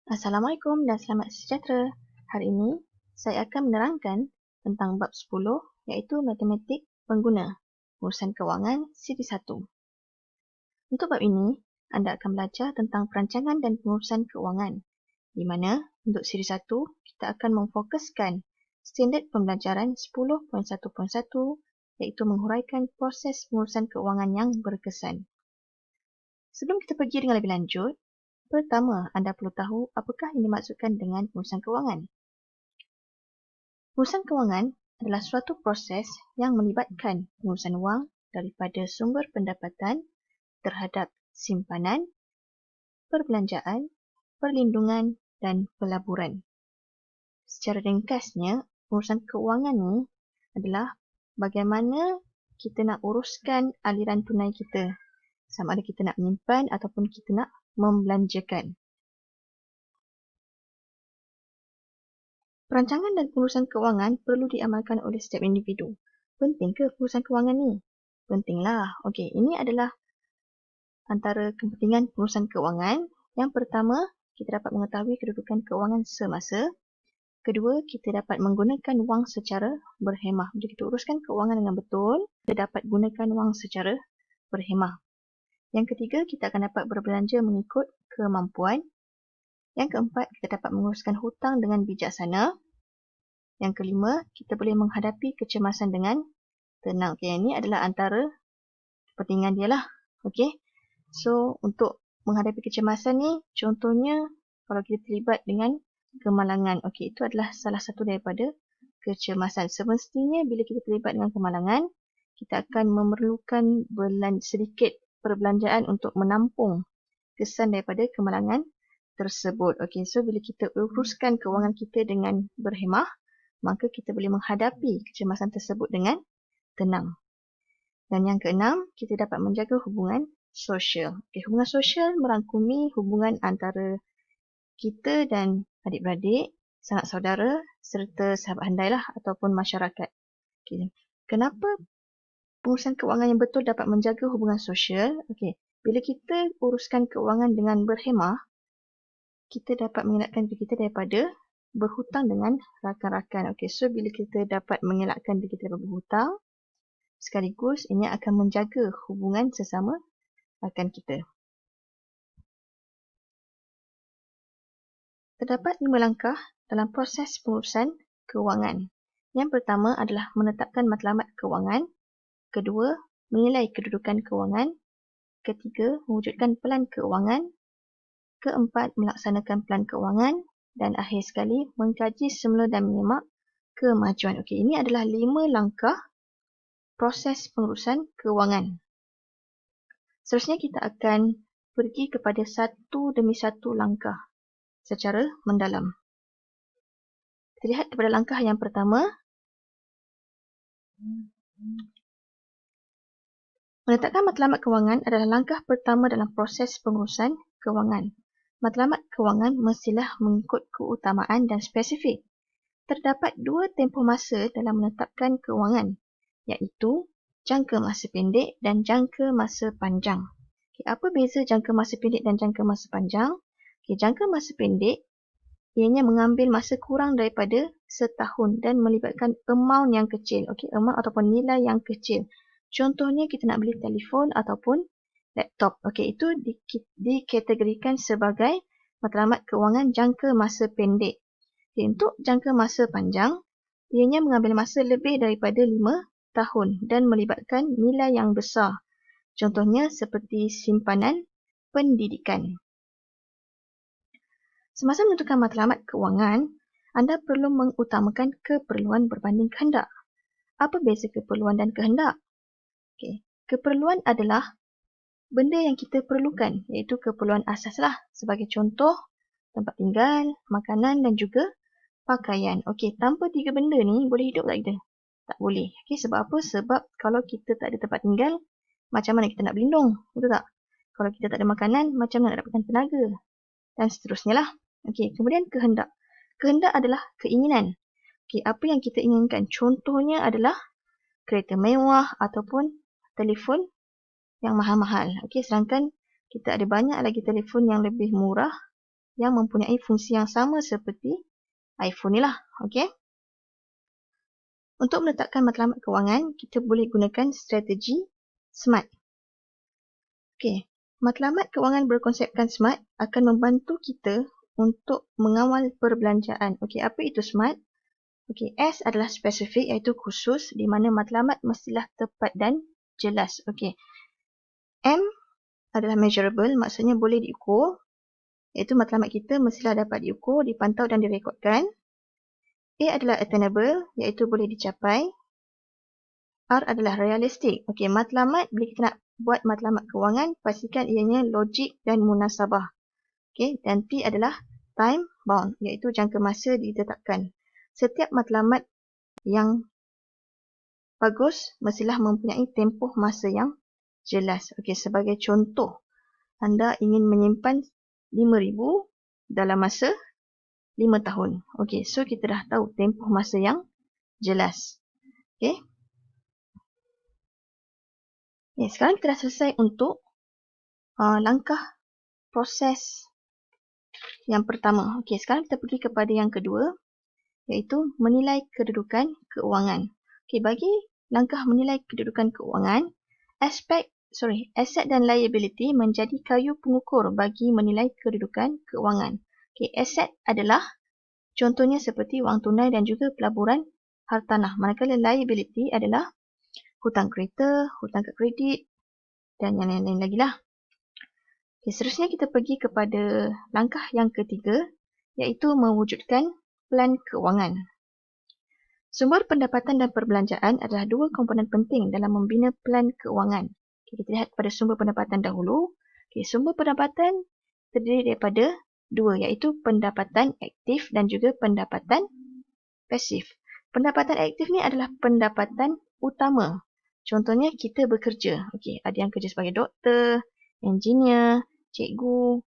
Assalamualaikum dan selamat sejahtera. Hari ini, saya akan menerangkan tentang bab 10 iaitu Matematik Pengguna, Pengurusan Kewangan Siri 1. Untuk bab ini, anda akan belajar tentang perancangan dan pengurusan kewangan, di mana untuk Siri 1, kita akan memfokuskan standard pembelajaran 10.1.1 iaitu menghuraikan proses pengurusan kewangan yang berkesan. Sebelum kita pergi dengan lebih lanjut, pertama, anda perlu tahu apakah yang dimaksudkan dengan pengurusan kewangan. Pengurusan kewangan adalah suatu proses yang melibatkan pengurusan wang daripada sumber pendapatan terhadap simpanan, perbelanjaan, perlindungan dan pelaburan. Secara ringkasnya, pengurusan kewangan ni adalah bagaimana kita nak uruskan aliran tunai kita. Sama ada kita nak menyimpan ataupun kita nak membelanjakan. Perancangan dan pengurusan kewangan perlu diamalkan oleh setiap individu. Penting ke pengurusan kewangan ni? Pentinglah. Okey, ini adalah antara kepentingan pengurusan kewangan. Yang pertama, kita dapat mengetahui kedudukan kewangan semasa. Kedua, kita dapat menggunakan wang secara berhemah. Bila kita uruskan kewangan dengan betul, kita dapat gunakan wang secara berhemah. Yang ketiga, kita akan dapat berbelanja mengikut kemampuan. Yang keempat, kita dapat menguruskan hutang dengan bijaksana. Yang kelima, kita boleh menghadapi kecemasan dengan tenang. Okay, ini adalah antara kepentingan dia lah. Okay. So, untuk menghadapi kecemasan ni, contohnya kalau kita terlibat dengan kemalangan. Okay, itu adalah salah satu daripada kecemasan. Semestinya bila kita terlibat dengan kemalangan, kita akan memerlukan sedikit perbelanjaan untuk menampung kesan daripada kemalangan tersebut. Okay, so bila kita uruskan kewangan kita dengan berhemah, maka kita boleh menghadapi kecemasan tersebut dengan tenang. Dan yang keenam, kita dapat menjaga hubungan sosial. Okay, hubungan sosial merangkumi hubungan antara kita dan adik-beradik, sanak saudara, serta sahabat handailah ataupun masyarakat. Okay. Kenapa pengurusan kewangan yang betul dapat menjaga hubungan sosial? Okay. Bila kita uruskan kewangan dengan berhemah, kita dapat mengelakkan diri kita daripada berhutang dengan rakan-rakan. Okay, so bila kita dapat mengelakkan diri kita daripada berhutang, sekaligus ini akan menjaga hubungan sesama rakan kita. Terdapat 5 langkah dalam proses pengurusan kewangan. Yang pertama adalah menetapkan matlamat kewangan. Kedua, menilai kedudukan kewangan. Ketiga, mewujudkan pelan kewangan. Keempat, melaksanakan pelan kewangan. Dan akhir sekali, mengkaji semula dan menyemak kemajuan. Okey, ini adalah 5 langkah proses pengurusan kewangan. Seterusnya kita akan pergi kepada satu demi satu langkah secara mendalam. Kita lihat kepada langkah yang pertama. Menetapkan matlamat kewangan adalah langkah pertama dalam proses pengurusan kewangan. Matlamat kewangan mestilah mengikut keutamaan dan spesifik. Terdapat 2 tempoh masa dalam menetapkan kewangan, iaitu jangka masa pendek dan jangka masa panjang. Okay, apa beza jangka masa pendek dan jangka masa panjang? Okay, jangka masa pendek ianya mengambil masa kurang daripada setahun dan melibatkan amount yang kecil. Okay, amount ataupun nilai yang kecil. Contohnya kita nak beli telefon ataupun laptop. Okey, itu dikategorikan sebagai matlamat kewangan jangka masa pendek. Okay, untuk jangka masa panjang, ianya mengambil masa lebih daripada 5 tahun dan melibatkan nilai yang besar. Contohnya seperti simpanan pendidikan. Semasa menentukan matlamat kewangan, anda perlu mengutamakan keperluan berbanding kehendak. Apa beza keperluan dan kehendak? Okay. Keperluan adalah benda yang kita perlukan, iaitu keperluan asas lah. Sebagai contoh, tempat tinggal, makanan dan juga pakaian. Okey, tanpa 3 benda ni boleh hidup tak kita? Tak boleh. Okey, sebab apa? Sebab kalau kita tak ada tempat tinggal, macam mana kita nak berlindung? Betul tak? Kalau kita tak ada makanan, macam mana nak dapatkan tenaga? Dan seterusnya lah. Okey, kemudian kehendak. Kehendak adalah keinginan. Okey, apa yang kita inginkan? Contohnya adalah kereta mewah ataupun telefon yang mahal-mahal. Okey, sedangkan kita ada banyak lagi telefon yang lebih murah yang mempunyai fungsi yang sama seperti iPhone ni lah. Okey. Untuk meletakkan matlamat kewangan, kita boleh gunakan strategi SMART. Okey. Matlamat kewangan berkonsepkan SMART akan membantu kita untuk mengawal perbelanjaan. Okey, apa itu SMART? Okey, S adalah spesifik iaitu khusus di mana matlamat mestilah tepat dan jelas. Okey. M adalah measurable, maksudnya boleh diukur. Iaitu matlamat kita mestilah dapat diukur, dipantau dan direkodkan. A adalah attainable, iaitu boleh dicapai. R adalah realistik. Okey, matlamat, bila kita nak buat matlamat kewangan, pastikan ianya logik dan munasabah. Okey, dan T adalah time bound, iaitu jangka masa ditetapkan. Setiap matlamat yang bagus mestilah mempunyai tempoh masa yang jelas. Okey, sebagai contoh, anda ingin menyimpan 5,000 dalam masa 5 tahun. Okey, so kita dah tahu tempoh masa yang jelas. Okey. Okay, sekarang kita dah selesai untuk langkah proses yang pertama. Okey, sekarang kita pergi kepada yang kedua, iaitu menilai kedudukan keuangan. Okey, bagi langkah menilai kedudukan keuangan, aset dan liability menjadi kayu pengukur bagi menilai kedudukan keuangan. Okey, aset adalah contohnya seperti wang tunai dan juga pelaburan hartanah. Manakala liability adalah hutang kereta, hutang kad kredit dan yang lain-lain lagi lah. Okay, seterusnya kita pergi kepada langkah yang ketiga, iaitu mewujudkan plan keuangan. Sumber pendapatan dan perbelanjaan adalah dua komponen penting dalam membina plan keuangan. Okay, kita lihat pada sumber pendapatan dahulu. Okay, sumber pendapatan terdiri daripada dua, iaitu pendapatan aktif dan juga pendapatan pasif. Pendapatan aktif ni adalah pendapatan utama. Contohnya kita bekerja. Okey, ada yang kerja sebagai doktor, engineer, cikgu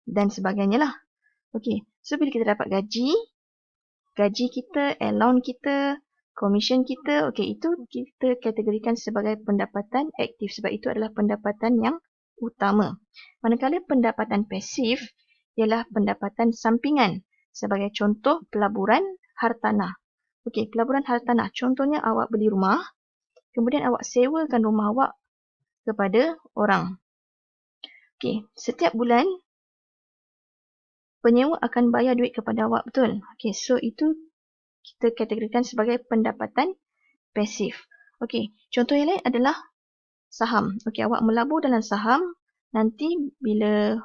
dan sebagainya lah. Okey, so bila kita dapat gaji kita, allowance kita, commission kita, okey, itu kita kategorikan sebagai pendapatan aktif sebab itu adalah pendapatan yang utama. Manakala pendapatan pasif ialah pendapatan sampingan. Sebagai contoh, pelaburan hartanah. Okey, pelaburan hartanah. Contohnya awak beli rumah, kemudian awak sewakan rumah awak kepada orang. Okey, setiap bulan penyewa akan bayar duit kepada awak, betul? Okey, so itu kita kategorikan sebagai pendapatan pasif. Okey, contoh yang lain adalah saham. Okey, awak melabur dalam saham, nanti bila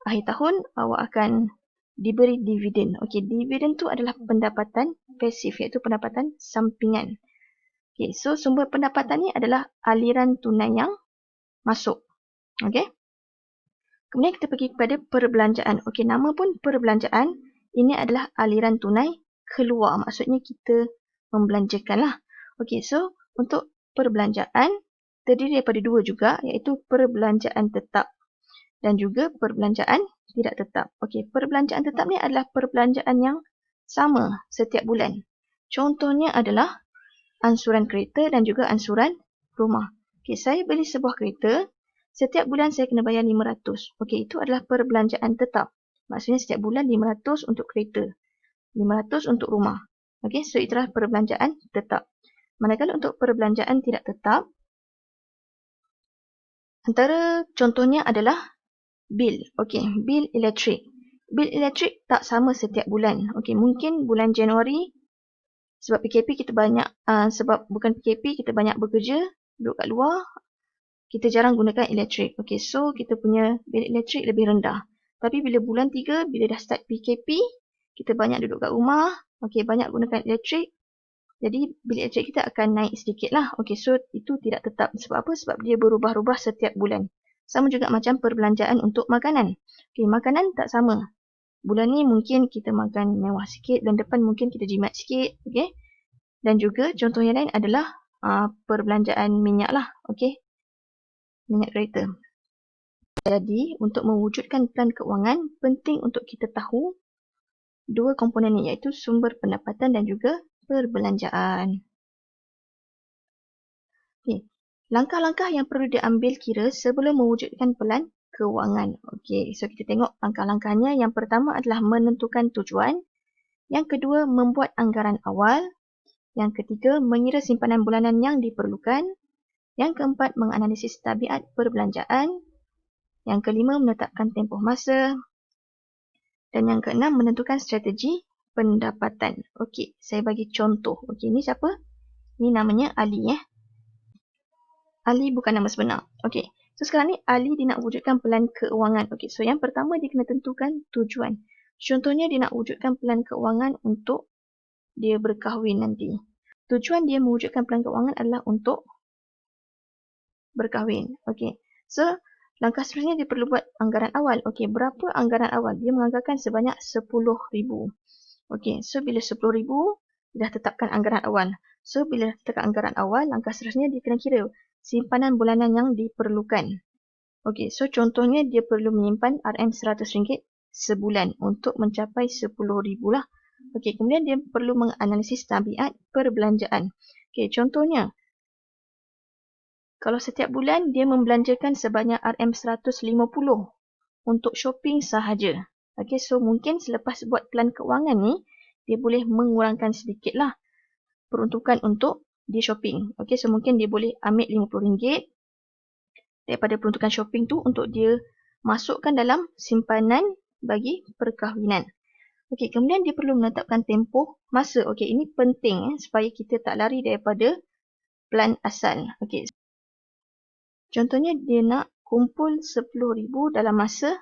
akhir tahun awak akan diberi dividen. Okey, dividen tu adalah pendapatan pasif, iaitu pendapatan sampingan. Okey, so sumber pendapatan ni adalah aliran tunai yang masuk. Okey. Kemudian kita pergi kepada perbelanjaan. Okey, nama pun perbelanjaan. Ini adalah aliran tunai keluar. Maksudnya kita membelanjakan lah. Okey, so untuk perbelanjaan terdiri daripada dua juga, iaitu perbelanjaan tetap dan juga perbelanjaan tidak tetap. Okey, perbelanjaan tetap ni adalah perbelanjaan yang sama setiap bulan. Contohnya adalah ansuran kereta dan juga ansuran rumah. Okey, saya beli sebuah kereta, setiap bulan saya kena bayar 500. Okey, itu adalah perbelanjaan tetap. Maksudnya setiap bulan 500 untuk kereta, 500 untuk rumah. Okey, so itulah perbelanjaan tetap. Manakala untuk perbelanjaan tidak tetap, antara contohnya adalah bil. Okey, bil elektrik. Bil elektrik tak sama setiap bulan. Okey, mungkin bulan Januari sebab PKP kita banyak sebab bukan PKP kita banyak bekerja, duduk kat luar, kita jarang gunakan elektrik. Okey, so kita punya bil elektrik lebih rendah. Tapi bila bulan 3 bila dah start PKP, kita banyak duduk kat rumah, okey, banyak gunakan elektrik. Jadi bil elektrik kita akan naik sedikit lah. Okey, so itu tidak tetap. Sebab apa? Sebab dia berubah-ubah setiap bulan. Sama juga macam perbelanjaan untuk makanan. Okey, makanan tak sama. Bulan ni mungkin kita makan mewah sikit, dan depan mungkin kita jimat sikit. Okey. Dan juga contoh yang lain adalah perbelanjaan minyak lah. Okey. Minyak kereta. Jadi, untuk mewujudkan plan keuangan, penting untuk kita tahu dua komponen ni, iaitu sumber pendapatan dan juga perbelanjaan. Okey. Langkah-langkah yang perlu diambil kira sebelum mewujudkan plan kewangan. Okey, so kita tengok langkah-langkahnya. Yang pertama adalah menentukan tujuan. Yang kedua, membuat anggaran awal. Yang ketiga, mengira simpanan bulanan yang diperlukan. Yang keempat, menganalisis tabiat perbelanjaan. Yang kelima, menetapkan tempoh masa. Dan yang keenam, menentukan strategi pendapatan. Okey, saya bagi contoh. Okey, ni siapa? Ni namanya Ali. Ali bukan nama sebenar. Okey, so sekarang ni Ali dia nak wujudkan pelan keuangan. Okey, so yang pertama dia kena tentukan tujuan. Contohnya dia nak wujudkan pelan keuangan untuk dia berkahwin nanti. Tujuan dia mewujudkan pelan keuangan adalah untuk berkahwin. Okey, so langkah seterusnya dia perlu buat anggaran awal. Okey, berapa anggaran awal? Dia menganggarkan sebanyak RM10,000. Okey, so bila RM10,000, dia dah tetapkan anggaran awal. So bila tetapkan anggaran awal, langkah seterusnya dia kena kira simpanan bulanan yang diperlukan. Okey, so contohnya dia perlu menyimpan RM100 sebulan untuk mencapai RM10,000 lah. Okey, kemudian dia perlu menganalisis tabiat perbelanjaan. Okey, contohnya kalau setiap bulan dia membelanjakan sebanyak RM150 untuk shopping sahaja. Okey, so mungkin selepas buat pelan keuangan ni, dia boleh mengurangkan sedikitlah peruntukan untuk dia shopping. Okey, so mungkin dia boleh ambil RM50 daripada peruntukan shopping tu untuk dia masukkan dalam simpanan bagi perkahwinan. Okey, kemudian dia perlu menetapkan tempoh masa. Okey, ini penting supaya kita tak lari daripada plan asal. Okey. Contohnya dia nak kumpul RM10,000 dalam masa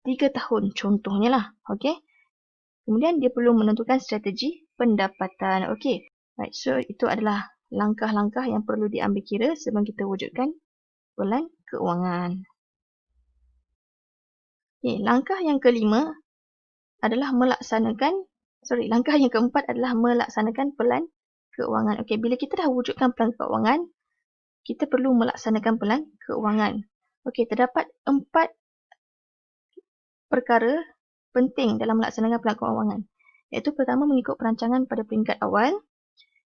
3 tahun contohnya lah. Okey. Kemudian dia perlu menentukan strategi pendapatan. Okey. Right, so itu adalah langkah-langkah yang perlu diambil kira sebelum kita wujudkan pelan keuangan. Okay, langkah yang kelima adalah langkah yang keempat adalah melaksanakan pelan keuangan. Okey, bila kita dah wujudkan pelan keuangan, kita perlu melaksanakan pelan keuangan. Okey, terdapat 4 perkara penting dalam melaksanakan pelan keuangan. Iaitu pertama, mengikut perancangan pada peringkat awal.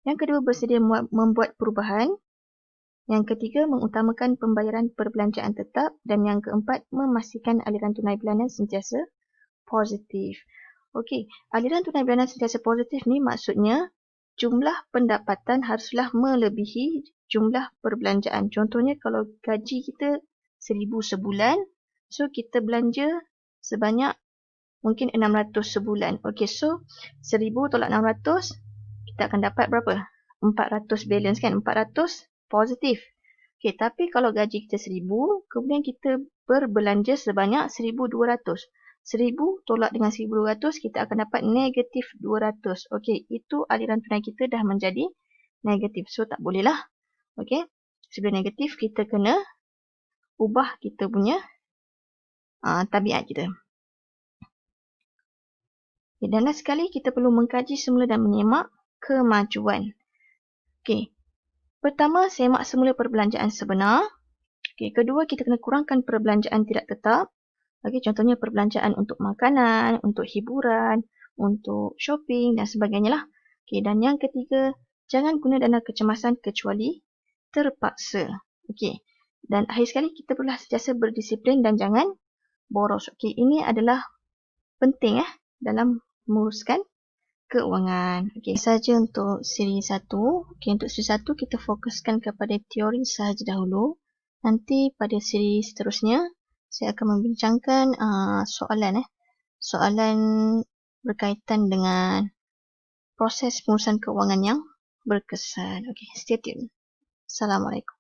Yang kedua, bersedia membuat perubahan. Yang ketiga, mengutamakan pembayaran perbelanjaan tetap. Dan yang keempat, memastikan aliran tunai bulanan sentiasa positif. Okey, aliran tunai bulanan sentiasa positif ni maksudnya jumlah pendapatan haruslah melebihi jumlah perbelanjaan. Contohnya kalau gaji kita RM1,000 sebulan, so kita belanja sebanyak mungkin RM600 sebulan. Okey, so RM1,000 tolak RM600, kita akan dapat berapa? RM400 balance kan? RM400 positif. Okey, tapi kalau gaji kita RM1,000, kemudian kita berbelanja sebanyak RM1,200. 1,000 tolak dengan 1,200, kita akan dapat negatif 200. Okey, itu aliran tunai kita dah menjadi negatif. So, tak boleh lah. Okey, sebelum negatif, kita kena ubah kita punya tabiat kita. Okay, dan last sekali, kita perlu mengkaji semula dan menyemak kemajuan. Okey, pertama, semak semula perbelanjaan sebenar. Okey, kedua, kita kena kurangkan perbelanjaan tidak tetap. Okey, contohnya perbelanjaan untuk makanan, untuk hiburan, untuk shopping dan sebagainya lah. Okey, dan yang ketiga, jangan guna dana kecemasan kecuali terpaksa. Okey, dan akhir sekali kita perlulah sentiasa berdisiplin dan jangan boros. Okey, ini adalah penting dalam menguruskan keuangan. Okey, saja untuk siri 1. Okey, untuk siri 1 kita fokuskan kepada teori sahaja dahulu. Nanti pada siri seterusnya saya akan membincangkan soalan berkaitan dengan proses pengurusan keuangan yang berkesan. Okey, stay tune. Assalamualaikum.